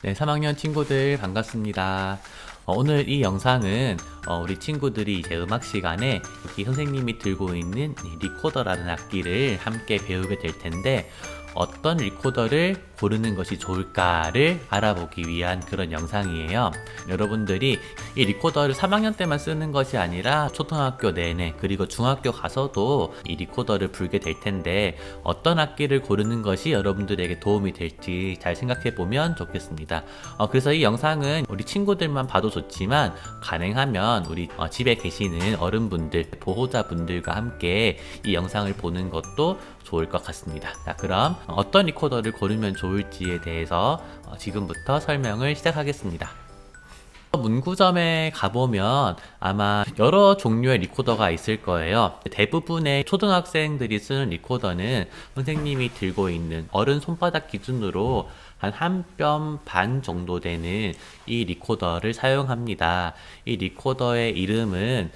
네, 3학년 친구들 반갑습니다. 오늘 이 영상은 우리 친구들이 이제 음악 시간에 여기 선생님이 들고 있는 이 리코더라는 악기를 함께 배우게 될 텐데 어떤 리코더를 고르는 것이 좋을까를 알아보기 위한 그런 영상이에요. 여러분들이 이 리코더를 3학년 때만 쓰는 것이 아니라 초등학교 내내 그리고 중학교 가서도 이 리코더를 불게 될 텐데 어떤 악기를 고르는 것이 여러분들에게 도움이 될지 잘 생각해 보면 좋겠습니다. 그래서 이 영상은 우리 친구들만 봐도 좋지만 가능하면 우리 집에 계시는 어른분들, 보호자분들과 함께 이 영상을 보는 것도 좋을 것 같습니다. 자, 그럼 어떤 리코더를 고르면 좋을지에 대해서 지금부터 설명을 시작하겠습니다. 문구점에 가보면 아마 여러 종류의 리코더가 있을 거예요. 대부분의 초등학생들이 쓰는 리코더는 선생님이 들고 있는 어른 손바닥 기준으로 한 뼘 반 정도 되는 이 리코더를 사용합니다. 이 리코더의 이름은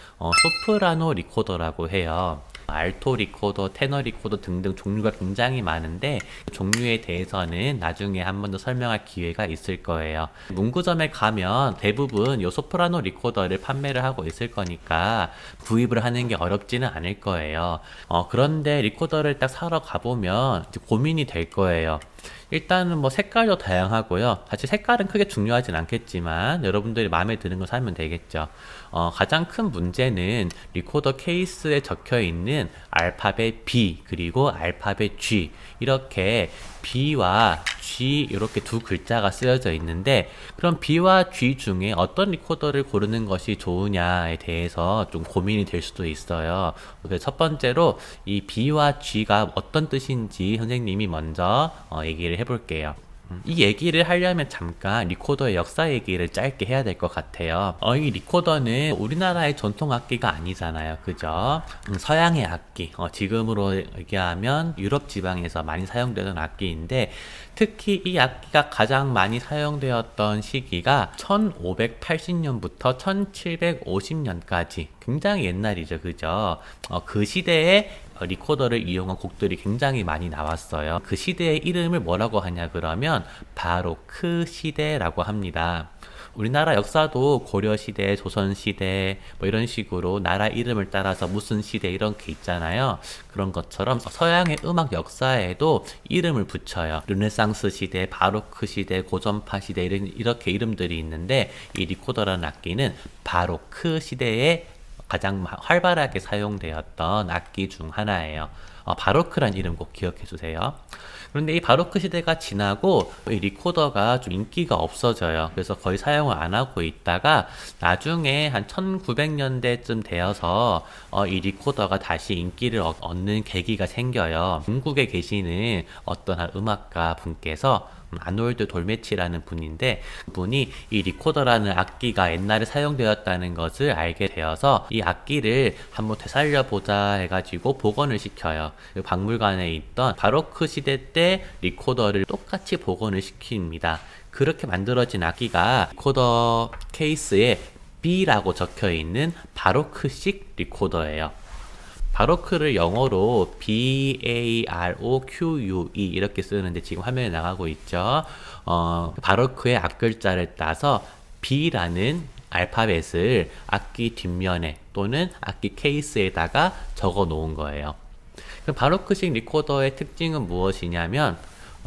소프라노 리코더라고 해요. 알토 리코더, 테너 리코더 등등 종류가 굉장히 많은데 종류에 대해서는 나중에 한 번 더 설명할 기회가 있을 거예요. 문구점에 가면 대부분 요 소프라노 리코더를 판매를 하고 있을 거니까 구입을 하는 게 어렵지는 않을 거예요. 그런데 리코더를 딱 사러 가보면 고민이 될 거예요. 일단은 뭐 색깔도 다양하고요. 사실 색깔은 크게 중요하진 않겠지만 여러분들이 마음에 드는 거 사면 되겠죠. 가장 큰 문제는 리코더 케이스에 적혀 있는 알파벳 B 그리고 알파벳 G 이렇게 B와 G 이렇게 두 글자가 쓰여져 있는데 그럼 B와 G 중에 어떤 리코더를 고르는 것이 좋으냐에 대해서 좀 고민이 될 수도 있어요. 그래서 첫 번째로 이 B와 G가 어떤 뜻인지 선생님이 먼저 얘기를 해볼게요. 이 얘기를 하려면 잠깐 리코더의 역사 얘기를 짧게 해야 될 것 같아요. 이 리코더는 우리나라의 전통 악기가 아니잖아요. 그죠? 서양의 악기. 지금으로 얘기하면 유럽 지방에서 많이 사용되는 악기인데 특히 이 악기가 가장 많이 사용되었던 시기가 1580년부터 1750년까지 굉장히 옛날이죠. 그죠? 그 시대에 리코더를 이용한 곡들이 굉장히 많이 나왔어요. 그 시대의 이름을 뭐라고 하냐 그러면 바로크 시대라고 합니다. 우리나라 역사도 고려시대, 조선시대 뭐 이런 식으로 나라 이름을 따라서 무슨 시대 이런 게 있잖아요. 그런 것처럼 서양의 음악 역사에도 이름을 붙여요. 르네상스 시대, 바로크 시대, 고전파 시대 이렇게 이름들이 있는데 이 리코더라는 악기는 바로크 시대에 가장 활발하게 사용되었던 악기 중 하나예요. 바로크란 이름 꼭 기억해 주세요. 그런데 이 바로크 시대가 지나고 이 리코더가 좀 인기가 없어져요. 그래서 거의 사용을 안 하고 있다가 나중에 한 1900년대쯤 되어서 이 리코더가 다시 인기를 얻는 계기가 생겨요. 중국에 계시는 어떤 한 음악가 분께서 아놀드 돌메치라는 분인데 그분이 이 리코더라는 악기가 옛날에 사용되었다는 것을 알게 되어서 이 악기를 한번 되살려보자 해가지고 복원을 시켜요. 박물관에 있던 바로크 시대 때 리코더를 똑같이 복원을 시킵니다. 그렇게 만들어진 악기가 리코더 케이스에 B라고 적혀있는 바로크식 리코더예요. 바로크를 영어로 B-A-R-O-Q-U-E 이렇게 쓰는데 지금 화면에 나가고 있죠. 바로크의 앞글자를 따서 B라는 알파벳을 악기 뒷면에 또는 악기 케이스에다가 적어 놓은 거예요. 바로크식 리코더의 특징은 무엇이냐면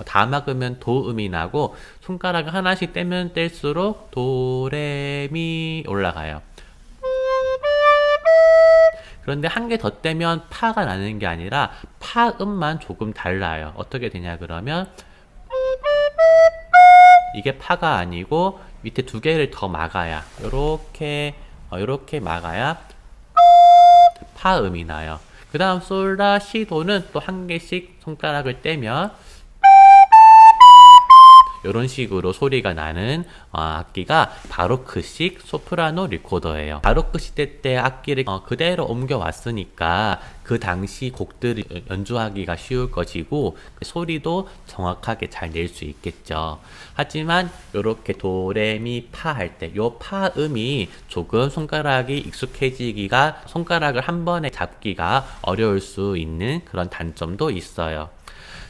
다 막으면 도음이 나고 손가락을 하나씩 떼면 뗄수록 도레미 올라가요. 그런데 한 개 더 떼면 파가 나는 게 아니라 파음만 조금 달라요. 어떻게 되냐 그러면 이게 파가 아니고 밑에 두 개를 더 막아야 요렇게 막아야 파음이 나요. 그 다음 솔라 시도는 또 한 개씩 손가락을 떼면 이런 식으로 소리가 나는 악기가 바로크식 소프라노 리코더예요. 바로크 시대 때 악기를 그대로 옮겨왔으니까 그 당시 곡들을 연주하기가 쉬울 것이고 소리도 정확하게 잘 낼 수 있겠죠. 하지만 이렇게 도레미 파 할 때 요 파음이 조금 손가락이 익숙해지기가 손가락을 한 번에 잡기가 어려울 수 있는 그런 단점도 있어요.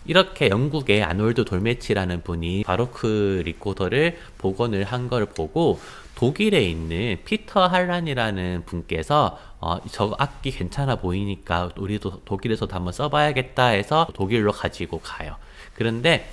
이렇게 영국의 아놀드 돌메치라는 분이 바로크 리코더를 복원을 한 걸 보고 독일에 있는 피터 할란이라는 분께서 저 악기 괜찮아 보이니까 우리도 독일에서도 한번 써봐야겠다 해서 독일로 가지고 가요. 그런데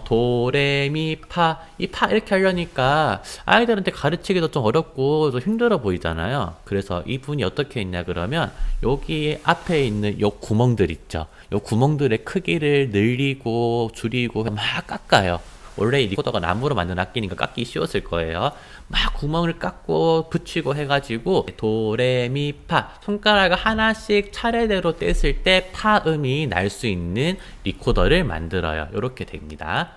도레미파 이 파 이렇게 하려니까 아이들한테 가르치기도 좀 어렵고 좀 힘들어 보이잖아요. 그래서 이분이 어떻게 했냐 그러면 여기 앞에 있는 요 구멍들 있죠. 요 구멍들의 크기를 늘리고 줄이고 막 깎아요. 원래 이 리코더가 나무로 만든 악기니까 깎기 쉬웠을 거예요. 막 구멍을 깎고 붙이고 해가지고 도레미파 손가락을 하나씩 차례대로 뗐을 때 파음이 날 수 있는 리코더를 만들어요. 이렇게 됩니다.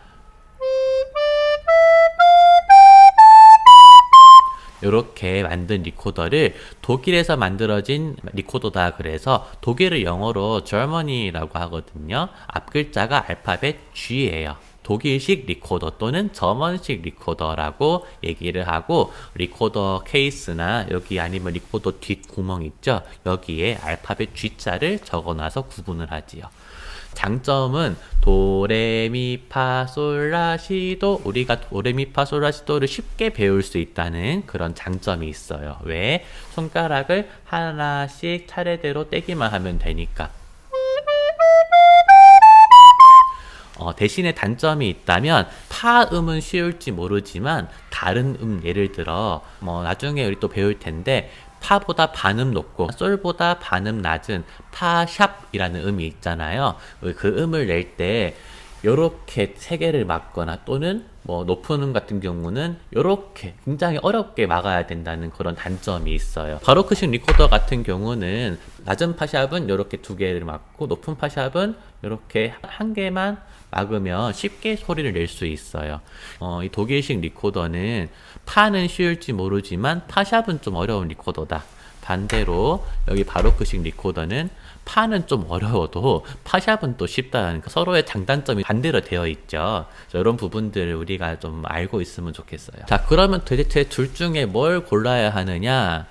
이렇게 만든 리코더를 독일에서 만들어진 리코더다 그래서 독일을 영어로 Germany라고 하거든요. 앞글자가 알파벳 G예요. 독일식 리코더 또는 저먼식 리코더라고 얘기를 하고 리코더 케이스나 여기 아니면 리코더 뒷구멍 있죠? 여기에 알파벳 G자를 적어놔서 구분을 하지요. 장점은 도레미파솔라시도 우리가 도레미파솔라시도를 쉽게 배울 수 있다는 그런 장점이 있어요. 왜? 손가락을 하나씩 차례대로 떼기만 하면 되니까. 대신에 단점이 있다면 파음은 쉬울지 모르지만 다른 예를 들어 나중에 우리 또 배울 텐데 파보다 반음 높고 솔보다 반음 낮은 파샵이라는 음이 있잖아요. 그 음을 낼 때 요렇게 세 개를 막거나 또는 높은 음 같은 경우는 요렇게 굉장히 어렵게 막아야 된다는 그런 단점이 있어요. 바로크식 리코더 같은 경우는 낮은 파샵은 요렇게 두 개를 막고 높은 파샵은 요렇게 한 개만 막으면 쉽게 소리를 낼 수 있어요. 이 독일식 리코더는 파는 쉬울지 모르지만 파샵은 좀 어려운 리코더다. 반대로 여기 바로크식 리코더는 파는 좀 어려워도 파샵은 또 쉽다는 서로의 장단점이 반대로 되어 있죠. 이런 부분들을 우리가 좀 알고 있으면 좋겠어요. 자, 그러면 도대체 둘 중에 뭘 골라야 하느냐?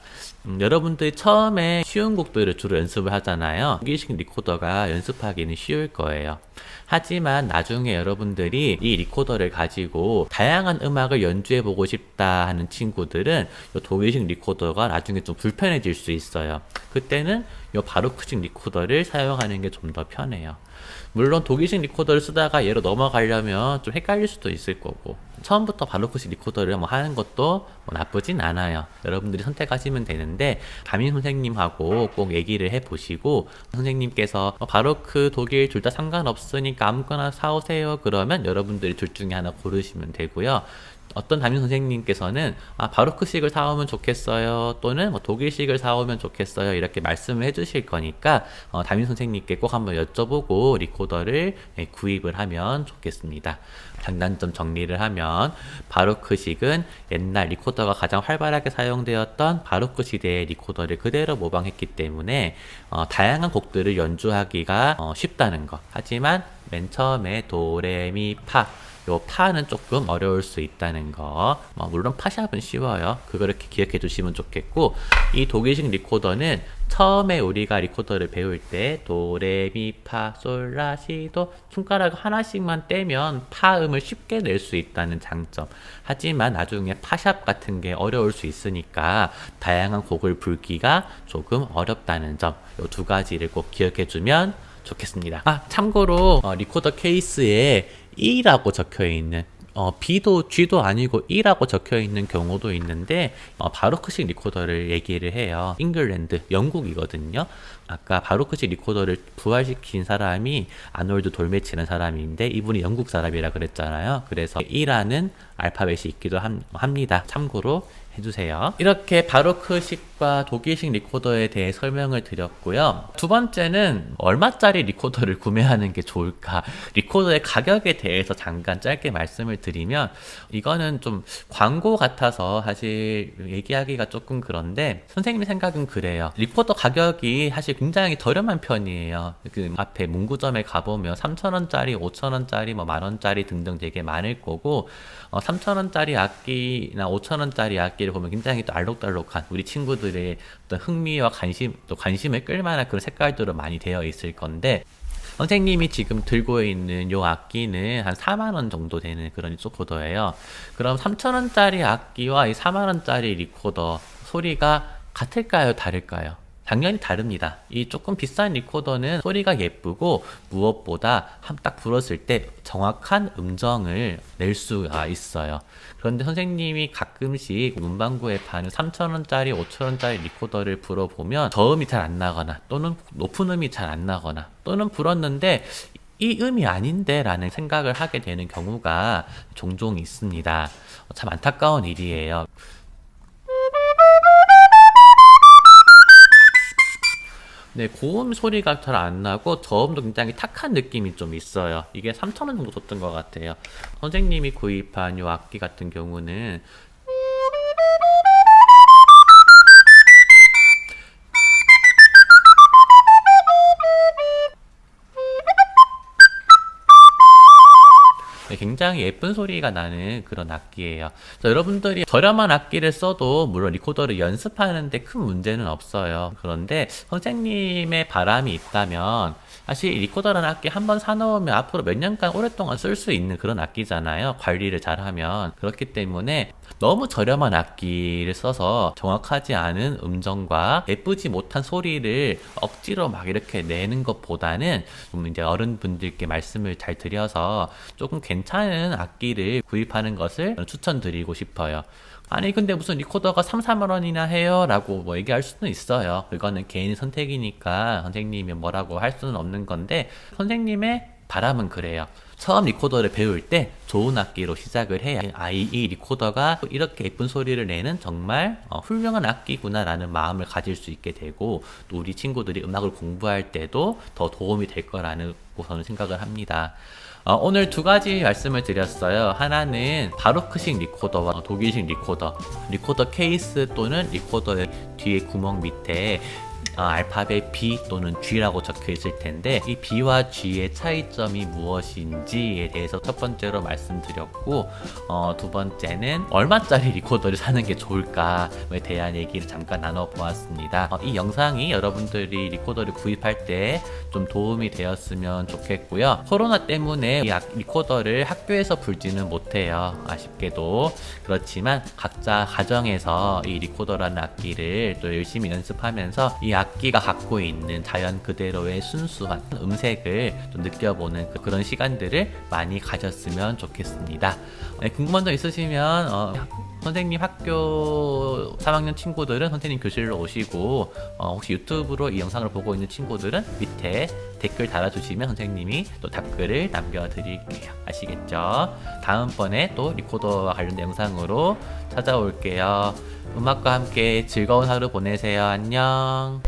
여러분들이 처음에 쉬운 곡들을 주로 연습을 하잖아요. 독일식 리코더가 연습하기는 쉬울 거예요. 하지만 나중에 여러분들이 이 리코더를 가지고 다양한 음악을 연주해보고 싶다 하는 친구들은 이 독일식 리코더가 나중에 좀 불편해질 수 있어요. 그때는 이 바로크식 리코더를 사용하는 게 좀 더 편해요. 물론 독일식 리코더를 쓰다가 얘로 넘어가려면 좀 헷갈릴 수도 있을 거고 처음부터 바로크식 리코더를 하는 것도 나쁘진 않아요. 여러분들이 선택하시면 되는데 담임 선생님하고 꼭 얘기를 해보시고 선생님께서 바로크 독일 둘 다 상관없으니까 아무거나 사오세요 그러면 여러분들이 둘 중에 하나 고르시면 되고요. 어떤 담임 선생님께서는 바로크식을 사오면 좋겠어요 또는 독일식을 사오면 좋겠어요 이렇게 말씀을 해주실 거니까 담임 선생님께 꼭 한번 여쭤보고 리코더를 구입을 하면 좋겠습니다. 장단점 정리를 하면 바로크식은 옛날 리코더가 가장 활발하게 사용되었던 바로크 시대의 리코더를 그대로 모방했기 때문에 다양한 곡들을 연주하기가 쉽다는 것. 하지만 맨 처음에 도레미파 요 파는 조금 어려울 수 있다는 거. 물론 파샵은 쉬워요. 그거를 이렇게 기억해 주시면 좋겠고 이 독일식 리코더는 처음에 우리가 리코더를 배울 때 도레미파솔라시도 손가락 하나씩만 떼면 파음을 쉽게 낼 수 있다는 장점. 하지만 나중에 파샵 같은 게 어려울 수 있으니까 다양한 곡을 불기가 조금 어렵다는 점. 요 두 가지를 꼭 기억해 주면 좋겠습니다. 참고로 리코더 케이스에 E라고 적혀있는 B도 G도 아니고 E라고 적혀있는 경우도 있는데 바로크식 리코더를 얘기를 해요. 잉글랜드, 영국이거든요. 아까 바로크식 리코더를 부활시킨 사람이 아놀드 돌메치라는 사람인데 이분이 영국 사람이라 그랬잖아요. 그래서 E라는 알파벳이 있기도 합니다. 참고로 해주세요. 이렇게 바로크식과 독일식 리코더에 대해 설명을 드렸고요. 두 번째는 얼마짜리 리코더를 구매하는 게 좋을까? 리코더의 가격에 대해서 잠깐 짧게 말씀을 드리면 이거는 좀 광고 같아서 사실 얘기하기가 조금 그런데 선생님 생각은 그래요. 리코더 가격이 사실 굉장히 저렴한 편이에요. 그 앞에 문구점에 가보면 3,000원짜리, 5,000원짜리, 10,000원짜리 등등 되게 많을 거고 3,000원짜리 악기나 5,000원짜리 악기를 보면 굉장히 또 알록달록한 우리 친구들의 어떤 흥미와 관심을 끌만한 그런 색깔들로 많이 되어 있을 건데 선생님이 지금 들고 있는 요 악기는 한 4만 원 정도 되는 그런 리코더예요. 그럼 3천 원짜리 악기와 이 4만 원짜리 리코더 소리가 같을까요, 다를까요? 당연히 다릅니다. 이 조금 비싼 리코더는 소리가 예쁘고 무엇보다 딱 불었을 때 정확한 음정을 낼 수가 있어요. 그런데 선생님이 가끔씩 문방구에 파는 3,000원짜리, 5,000원짜리 리코더를 불어보면 저음이 잘 안 나거나 또는 높은 음이 잘 안 나거나 또는 불었는데 이 음이 아닌데 라는 생각을 하게 되는 경우가 종종 있습니다. 참 안타까운 일이에요. 네, 고음 소리가 잘 안 나고 저음도 굉장히 탁한 느낌이 좀 있어요. 이게 3,000원 정도 줬던 것 같아요. 선생님이 구입한 이 악기 같은 경우는 네, 굉장히 예쁜 소리가 나는 그런 악기예요. 그래서 여러분들이 저렴한 악기를 써도 물론 리코더를 연습하는데 큰 문제는 없어요. 그런데 선생님의 바람이 있다면 사실 리코더라는 악기 한번 사놓으면 앞으로 몇 년간 오랫동안 쓸 수 있는 그런 악기잖아요. 관리를 잘하면. 그렇기 때문에 너무 저렴한 악기를 써서 정확하지 않은 음정과 예쁘지 못한 소리를 억지로 막 이렇게 내는 것보다는 좀 이제 어른분들께 말씀을 잘 드려서 조금 괜찮은 악기를 구입하는 것을 추천드리고 싶어요. 아니 근데 무슨 리코더가 3, 4만 원이나 해요? 라고 뭐 얘기할 수는 있어요. 그거는 개인의 선택이니까 선생님이 뭐라고 할 수는 없는 건데 선생님의 바람은 그래요. 처음 리코더를 배울 때 좋은 악기로 시작을 해야 이 리코더가 이렇게 예쁜 소리를 내는 정말 훌륭한 악기구나 라는 마음을 가질 수 있게 되고 또 우리 친구들이 음악을 공부할 때도 더 도움이 될 거라는 저는 생각을 합니다. 오늘 두 가지 말씀을 드렸어요. 하나는 바로크식 리코더와 독일식 리코더 케이스 또는 리코더의 뒤에 구멍 밑에 알파벳 B 또는 G라고 적혀 있을 텐데 이 B와 G의 차이점이 무엇인지에 대해서 첫 번째로 말씀드렸고 두 번째는 얼마짜리 리코더를 사는 게 좋을까에 대한 얘기를 잠깐 나눠보았습니다. 이 영상이 여러분들이 리코더를 구입할 때 좀 도움이 되었으면 좋겠고요. 코로나 때문에 이 리코더를 학교에서 불지는 못해요. 아쉽게도. 그렇지만 각자 가정에서 이 리코더라는 악기를 또 열심히 연습하면서 이 악기가 갖고 있는 자연 그대로의 순수한 음색을 좀 느껴보는 그런 시간들을 많이 가졌으면 좋겠습니다. 궁금한 점 있으시면 선생님 학교 3학년 친구들은 선생님 교실로 오시고 혹시 유튜브로 이 영상을 보고 있는 친구들은 밑에 댓글 달아주시면 선생님이 또 답글을 남겨드릴게요. 아시겠죠? 다음번에 또 리코더와 관련된 영상으로 찾아올게요. 음악과 함께 즐거운 하루 보내세요. 안녕.